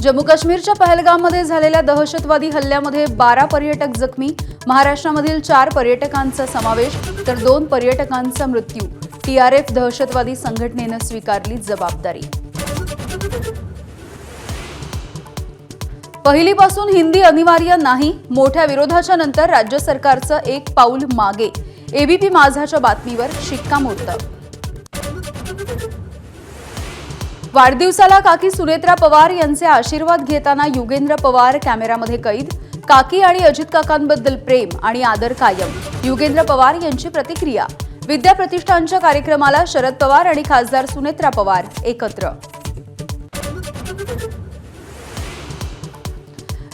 जम्मू काश्मीरच्या पहलगाममध्ये झालेल्या दहशतवादी हल्ल्यामध्ये 12 पर्यटक जखमी, महाराष्ट्रामधील 4 पर्यटकांचा समावेश तर 2 पर्यटकांचा मृत्यू। TRF दहशतवादी संघटनेने स्वीकारली जबाबदारी। पहिलीपासून हिंदी अनिवार्य नाही, मोठ्या विरोधाच्या नंतर राज्य सरकारचं एक पाऊल मागे। ABP माझाच्या बातमीवर शिक्कामोर्तब। वाढदिवसाला काकी सुनेत्रा पवार यांचे आशीर्वाद घेताना युगेंद्र पवार कॅमेरामध्ये कैद। काकी आणि अजित काकांबद्दल प्रेम आणि आदर कायम। युगेंद्र पवार यांची प्रतिक्रिया। विद्या प्रतिष्ठानच्या कार्यक्रमाला शरद पवार आणि खासदार सुनेत्रा पवार एकत्र।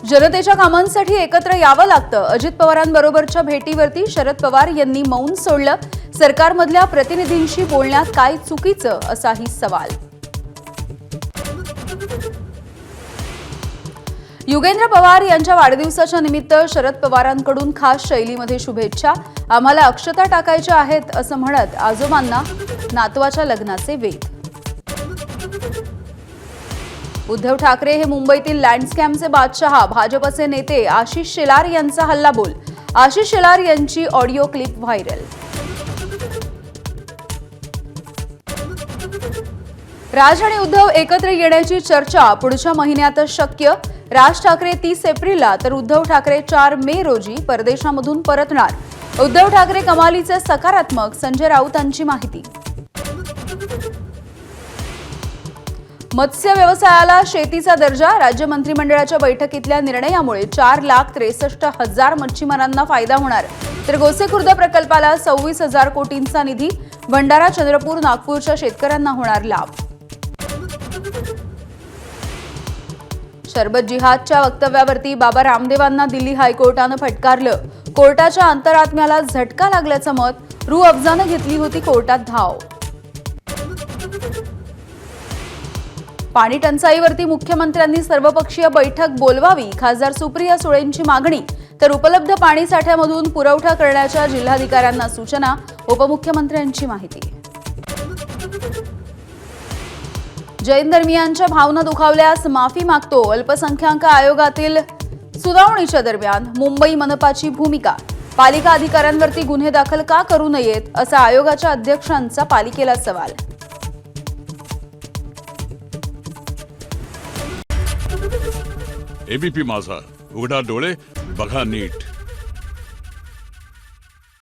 जनतेच्या कामांसाठी एकत्र यावं लागतं। अजित पवारांबरोबरच्या भेटीवरती शरद पवार यांनी मौन सोडलं। सरकारमधल्या प्रतिनिधींशी बोलण्यात काय चुकीचं असाही सवाल। युगेंद्र पवार यांच्या वाढदिवसाच्या निमित्त शरद पवारांकडून खास शैलीमध्ये शुभेच्छा। आम्हाला अक्षता टाकायच्या आहेत असं म्हणत आजोबांना नातवाच्या लग्नाचे वेध। उद्धव ठाकरे हे मुंबईतील लँडस्कॅमचे बादशहा। भाजपचे नेते आशिष शेलार यांचा हल्लाबोल। आशिष शेलार यांची ऑडिओ क्लिप व्हायरल। राज आणि उद्धव एकत्र येण्याची चर्चा पुढच्या महिन्यातच शक्य। राज ठाकरे 30 एप्रिलला तर उद्धव ठाकरे 4 मे रोजी परदेशामधून परतणार। उद्धव ठाकरे कमालीचे सकारात्मक, संजय राऊतांची माहिती। मत्स्य व्यवसायाला शेतीचा दर्जा। राज्य मंत्रिमंडळाच्या बैठकीतल्या निर्णयामुळे 4,63,000 मच्छीमारांना फायदा होणार। तर गोसेखुर्द प्रकल्पाला 26,000 कोटींचा निधी। भंडारा, चंद्रपूर, नागपूरच्या शेतकऱ्यांना होणार लाभ। शरबत जिहादच्या वक्तव्यावरती बाबा रामदेवांना दिल्ली हायकोर्टानं फटकारलं। कोर्टाच्या अंतरात्म्याला झटका लागल्याचं मत। रूह अफजानं घेतली होती कोर्टात धाव। पाणी टंचाईवरती मुख्यमंत्र्यांनी सर्वपक्षीय बैठक बोलवावी, खासदार सुप्रिया सुळेंची मागणी। तर उपलब्ध पाणी साठ्यामधून पुरवठा करण्याच्या जिल्हाधिकाऱ्यांना सूचना। उपमुख्यमंत्र्यांची माहिती। जैन धर्मियांच्या भावना दुखावल्यास माफी मागतो। अल्पसंख्याक आयोगातील सुनावणीच्या दरम्यान मुंबई मनपाची भूमिका। पालिका अधिकाऱ्यांवरती गुन्हे दाखल का करू नयेत असा आयोगाच्या अध्यक्षांचा पालिकेला सवाल। ABP माझा, उघडा डोळे बघा नीट।